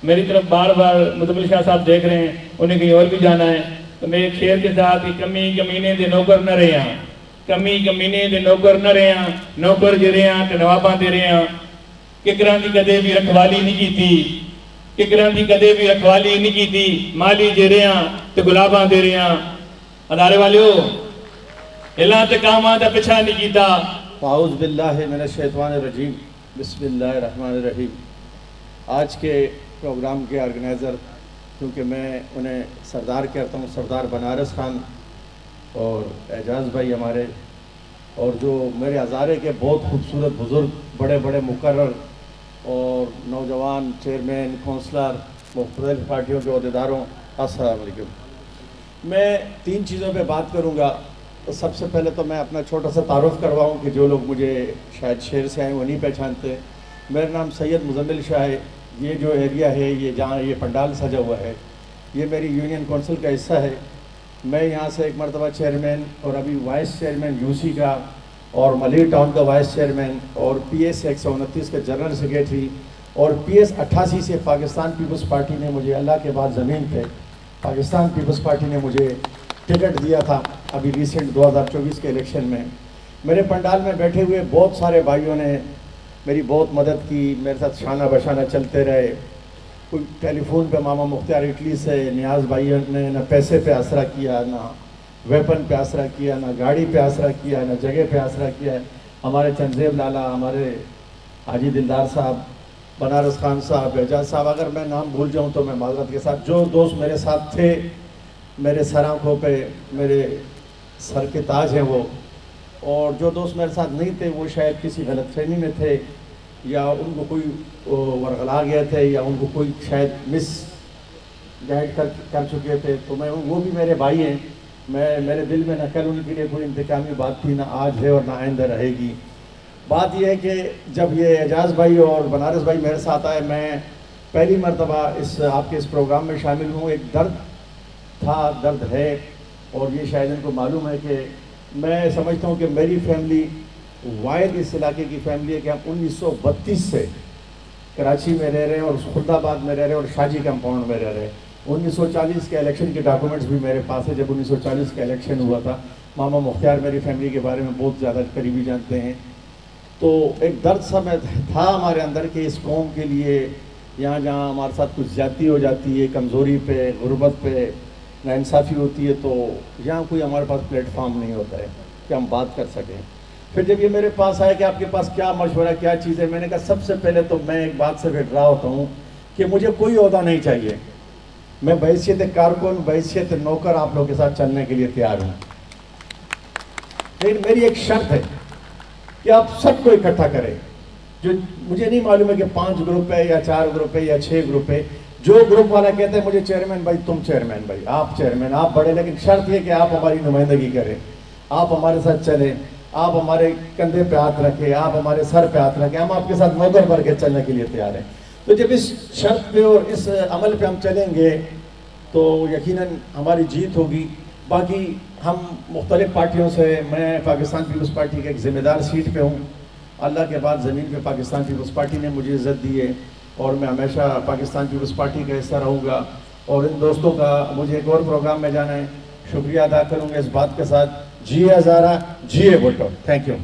मेरी तरफ बार बार मुतमिल शाह साहब देख रहे हैं, उन्हें कहीं और भी जाना है। तो मेरे शेर के साथ कि कमी कमीने दे नौकर न रहे हैं, कमी कमीने दे नौकर न रहे हैं, नौकर जे रहे हैं तो नवाबा दे रहे हैं। किकरां दी कदे भी रखवाली नहीं की थी, किकरां दी कदे भी रखवाली नहीं की थी, माली जे रहे हैं तो गुलाबा दे रहे हैं। अदारे वाले हो हिला तो कामा दा पिछा नहीं कीता। औज़ु बिल्लाहि मिनश शैतानिर रजीम, बिस्मिल्लाहिर रहमानिर रहीम। आज के प्रोग्राम के ऑर्गेनाइज़र, क्योंकि मैं उन्हें सरदार कहता हूँ, सरदार बनारस खान और एजाज़ भाई हमारे, और जो मेरे हज़ारे के बहुत खूबसूरत बुज़ुर्ग, बड़े बड़े मुकर्रर और नौजवान चेयरमैन, कौंसलर, मुख्तलिफ़ पार्टियों के अहदेदारों, अस्सलाम वालेकुम। मैं 3 चीज़ों पे बात करूँगा। तो सबसे पहले तो मैं अपना छोटा सा तारुफ़ करवाऊँ कि जो लोग मुझे शायद शहर से आए वो नहीं पहचानते। मेरा नाम सैयद मुज़म्मिल शाह है। ये जो एरिया है, ये जहाँ ये पंडाल सजा हुआ है, ये मेरी यूनियन कौंसिल का हिस्सा है। मैं यहाँ से एक मरतबा चेयरमैन और अभी वाइस चेयरमैन यूसी का और मलिक टाउन का वाइस चेयरमैन और PS 129 के जनरल सेक्रेटरी और PS 88 से पाकिस्तान पीपल्स पार्टी ने मुझे, अल्लाह के बाद ज़मीन पे पाकिस्तान पीपल्स पार्टी ने मुझे टिकट दिया था अभी रिसेंट 2024 के इलेक्शन में। मेरे पंडाल में बैठे हुए बहुत सारे भाइयों ने मेरी बहुत मदद की, मेरे साथ शाना बशाना चलते रहे। कोई टेलीफोन पे मामा मुख्तार इटली से नियाज़ भाइयों ने न पैसे पे आसरा किया, ना वेपन पे आसरा किया, ना गाड़ी पे आसरा किया, ना जगह पे आसरा किया। हमारे चंदेब लाला, हमारे हाजी दिलदार साहब, बनारस खान साहब, एजाज साहब, अगर मैं नाम भूल जाऊँ तो मैं माजरत के साथ। जो दोस्त मेरे साथ थे, मेरे सर आँखों पे मेरे सर के ताज हैं वो, और जो दोस्त मेरे साथ नहीं थे वो शायद किसी गलतफहमी में थे, या उनको कोई वरगला गए थे, या उनको कोई शायद मिस गाइड कर चुके थे। तो मैं, वो भी मेरे भाई हैं। मेरे दिल में न कल उनके लिए कोई इंतकामी बात थी, ना आज है और ना आइंदा रहेगी। बात यह है कि जब ये एजाज़ भाई और बनारस भाई मेरे साथ आए, मैं पहली मरतबा आपके इस प्रोग्राम में शामिल हूँ। एक दर्द था, दर्द है, और ये शायद इनको मालूम है कि मैं समझता हूँ कि मेरी फैमिली वायद इस इलाके की फैमिली है कि हम 1932 से कराची में रह रहे हैं और खुर्दाबाद में रह रहे हैं और शाजी कंपाउंड में रह रहे हैं। 1940 के इलेक्शन के डॉक्यूमेंट्स भी मेरे पास है। जब 1940 का इलेक्शन हुआ था, मामा मुख्तार मेरी फैमिली के बारे में बहुत ज़्यादा करीबी जानते हैं। तो एक दर्द सा में था हमारे अंदर कि इस कौम के लिए यहाँ जहाँ हमारे साथ कुछ ज़्यादती हो जाती है, कमज़ोरी पे, गुर्बत पे, नाइंसाफ़ी होती है, तो यहाँ कोई हमारे पास प्लेटफॉर्म नहीं होता है कि हम बात कर सकें। फिर जब ये मेरे पास आया कि आपके पास क्या मशवरा, क्या चीज़ है, मैंने कहा सबसे पहले तो मैं एक बात से डरा होता हूँ कि मुझे कोई ओहदा नहीं चाहिए। मैं बहैसियत कारकुन, बहैसियत नौकर आप लोगों के साथ चलने के लिए तैयार हूँ, लेकिन मेरी एक शर्त है कि आप सबको इकट्ठा करें। जो मुझे नहीं मालूम है कि 5 ग्रुप है या 4 ग्रुप है या 6 ग्रुप है। जो ग्रुप वाला कहते हैं मुझे चेयरमैन भाई, तुम चेयरमैन भाई, आप चेयरमैन, आप बड़े, लेकिन शर्त ये कि आप हमारी नुमाइंदगी करें, आप हमारे साथ चलें, आप हमारे कंधे पे हाथ रखें, आप हमारे सर पे हाथ रखें, हम आपके साथ नौकर भर के चलने के लिए तैयार हैं। तो जब इस शर्त पे और इस अमल पे हम चलेंगे तो यकीनन हमारी जीत होगी। बाकी हम मुख्तलिफ पार्टियों से, मैं पाकिस्तान पीपल्स पार्टी के एक ज़िम्मेदार सीट पे हूँ। अल्लाह के बाद ज़मीन पे पाकिस्तान पीपल्स पार्टी ने मुझे इज़्ज़त दी है और मैं हमेशा पाकिस्तान पीपल्स पार्टी का हिस्सा रहूँगा। और इन दोस्तों का, मुझे एक और प्रोग्राम में जाना है, शुक्रिया अदा करूँगा इस बात के साथ। जिए हज़ारा, जिए भुट्टो। Thank you.